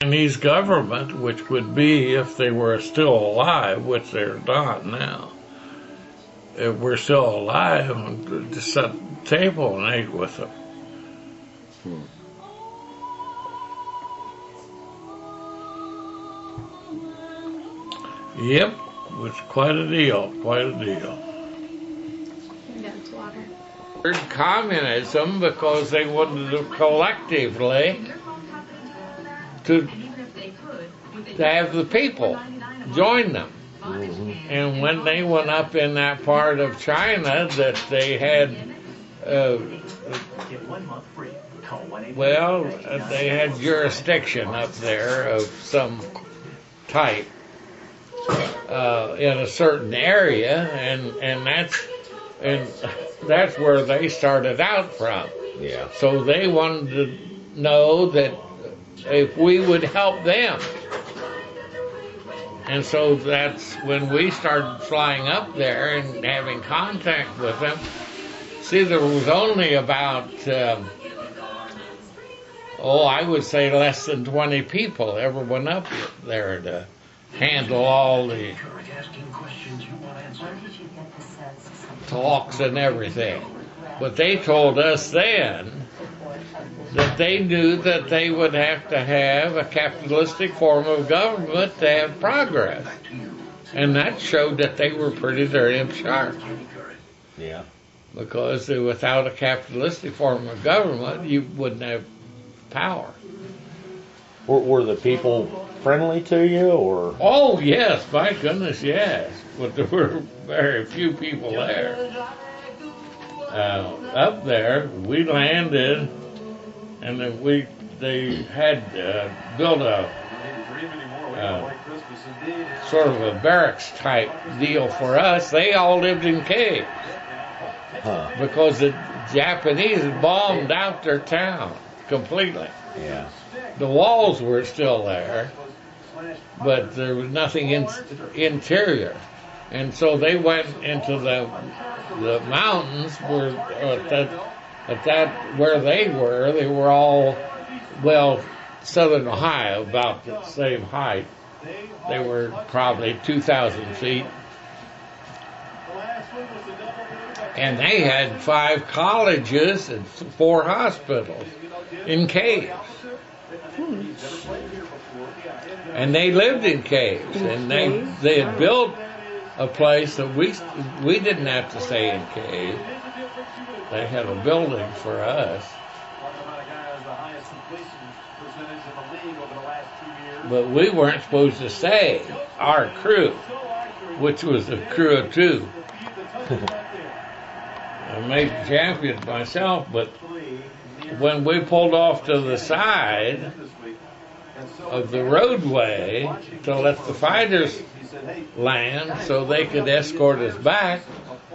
Chinese government, which would be if they were still alive, which they're not now. If we're still alive, just set the table and ate with them. Yep, it was quite a deal, quite a deal. Communism because they wanted to collectively to have the people join them. And when they went up in that part of China that they had, they had jurisdiction up there of some type in a certain area, and that's where they started out from. Yeah. So they wanted to know that if we would help them. And so that's when we started flying up there and having contact with them. See, there was only about, I would say less than 20 people ever went up there to handle all the talks and everything. But they told us then that they knew that they would have to have a capitalistic form of government to have progress. And that showed that they were pretty darn sharp. Yeah. Because without a capitalistic form of government, you wouldn't have power. Were the people friendly to you, or? Oh, yes, my goodness, yes. But there were very few people there. Up there, we landed, and then they had built a sort of a barracks type deal for us. They all lived in caves because the Japanese had bombed out their town completely. Yeah. The walls were still there, but there was nothing interior. And so they went into the mountains where where they were all, southern Ohio, about the same height. They were probably 2,000 feet. And they had 5 colleges and 4 hospitals in caves. And they lived in caves, and they had built a place that we didn't have to stay in caves. They had a building for us. But we weren't supposed to stay. Our crew, which was a crew of 2. I made champion myself, but when we pulled off to the side of the roadway to let the fighters land so they could escort us back,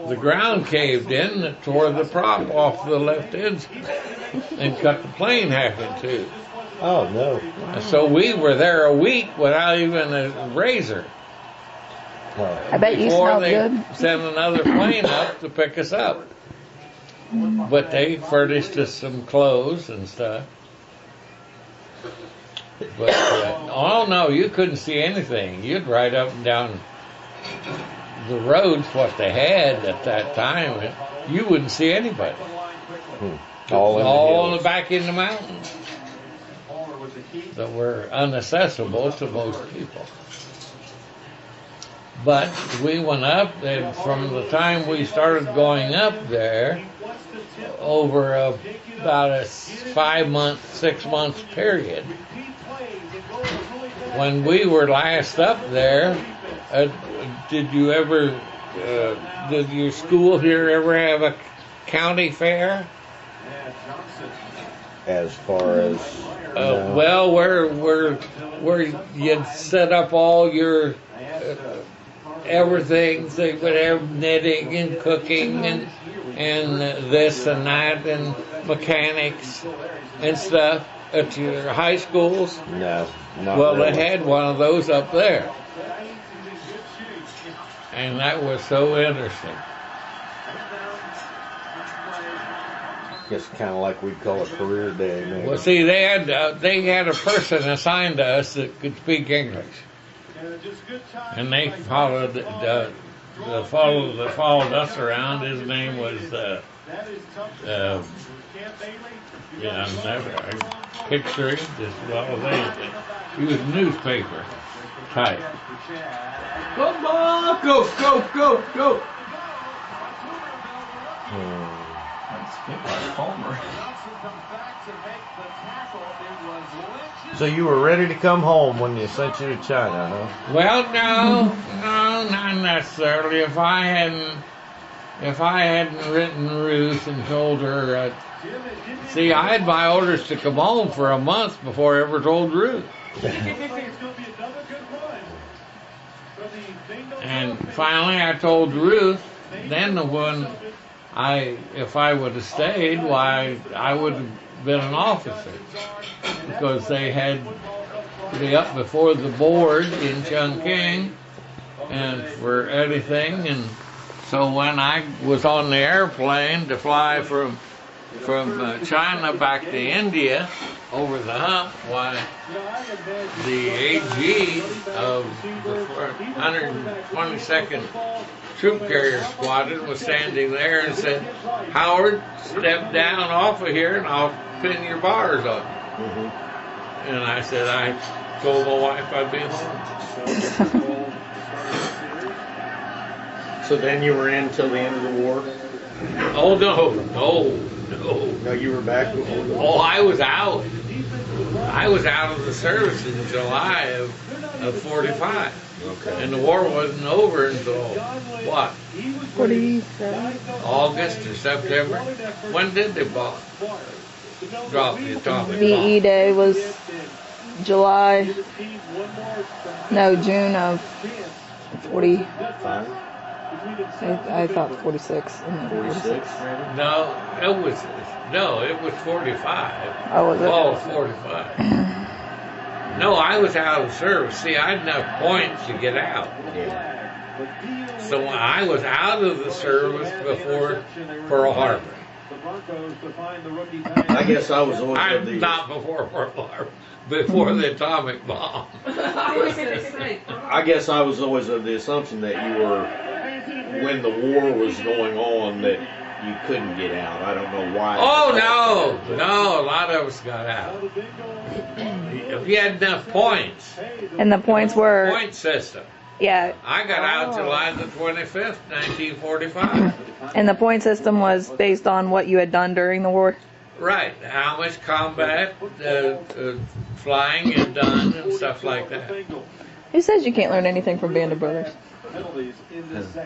the ground caved in and tore the prop off the left engine and cut the plane half in 2. Oh, no. So we were there a week without even a razor. I bet you smell good. Before they sent another plane up to pick us up. But they furnished us some clothes and stuff. But, oh no, you couldn't see anything. You'd ride up and down the roads, what they had at that time, you wouldn't see anybody. All back in the mountains that were inaccessible to most people. But we went up, and from the time we started going up there, over about a 5-month, 6-month period, when we were last up there, did your school here ever have a county fair? As far as no. Well, where you'd set up all your everything. They would have knitting and cooking and this and that and mechanics and stuff at your high schools. No, not well, really. They had one of those up there, and that was so interesting. guess kind of like we'd call it career day. Maybe. Well, see, they had a person assigned to us that could speak English, and they followed followed us around. His name was yeah, I picture him just well they. He was newspaper type. Come on, go, go, go, go. So you were ready to come home when they sent you to China, huh? Well, no, not necessarily. If I hadn't written Ruth and told her, see, I had my orders to come home for a month before I ever told Ruth. And finally, I told Ruth. Then when if I would have stayed, why I would have been an officer, because they had to be up before the board in Chongqing and for everything. And so when I was on the airplane to fly from China back to India over the hump, why the AG of the 122nd Troop Carrier Squadron was standing there and said, "Howard, step down off of here and I'll pin your bars on you." Mm-hmm. And I said, I told my wife I'd be home. So then you were in till the end of the war? Oh, no. No, you were back before the war? Oh, I was out. I was out of the service in July of 45. Okay. And the war wasn't over until, what? 47. August or September? When did they drop the atomic bomb? VE Day was June of 40. I thought 46. 46? No, it was 45. Oh, was it? Oh, 45. No, I was out of service. See, I had enough points to get out. Yeah. So I was out of the service before Pearl Harbor. I guess I was always of the... Not before Pearl Harbor, before the atomic bomb. I guess I was always of the assumption that you were, when the war was going on, that you couldn't get out. I don't know why. Oh, no, a lot of us got out. If you had enough points. And the points were... Point system. Yeah. I got out July the 25th, 1945. And the point system was based on what you had done during the war? Right. How much combat flying you'd done and stuff like that. Who says you can't learn anything from Band of Brothers?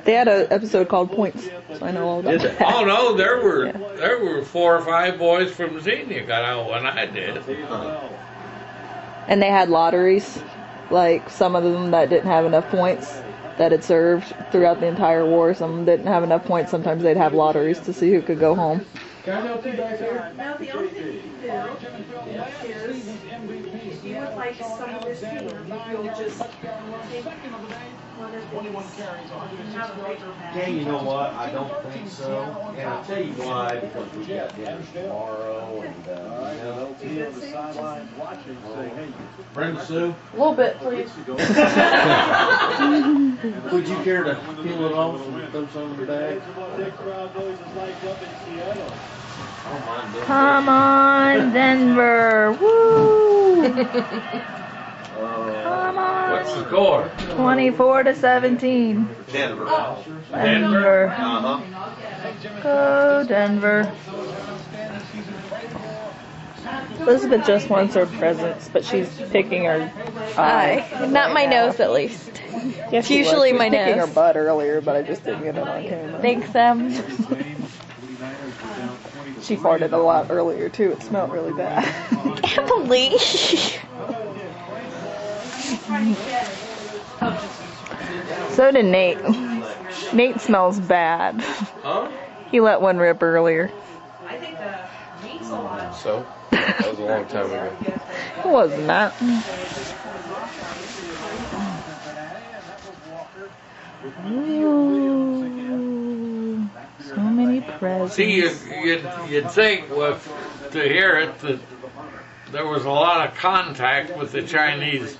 They had an episode called Points, so I know all about that. Oh no, there were 4 or 5 boys from Xenia got out when I did. And they had lotteries, like some of them that didn't have enough points that had served throughout the entire war. Some didn't have enough points. Sometimes they'd have lotteries to see who could go home. Can I help you back here? No, the only thing you can do is, if you would like some of this here, you'll just take one of these and have a paper bag. Yeah, you know what? I don't think so. And I'll tell you why, because we got dinner tomorrow and, Is it safe? Brenda Sue, A little bit, please. would you care to peel it off and throw some in the bag? Come on, Denver. Woo! Come on. What's the score? 24-17. Denver. Denver. Uh-huh. Go, Denver. Elizabeth just wants her presents, but she's picking her eye. Not my nose, at least. Yeah, It's usually was. my She was picking nose. her butt earlier, but I just didn't get it on camera. Thanks, She farted a lot earlier too. It smelled really bad. Emily. So did Nate. Nate smells bad. Huh? He let one rip earlier. So? That was a long time ago. It wasn't that. Ooh. So many presents. See, you'd think to hear it that there was a lot of contact with the Chinese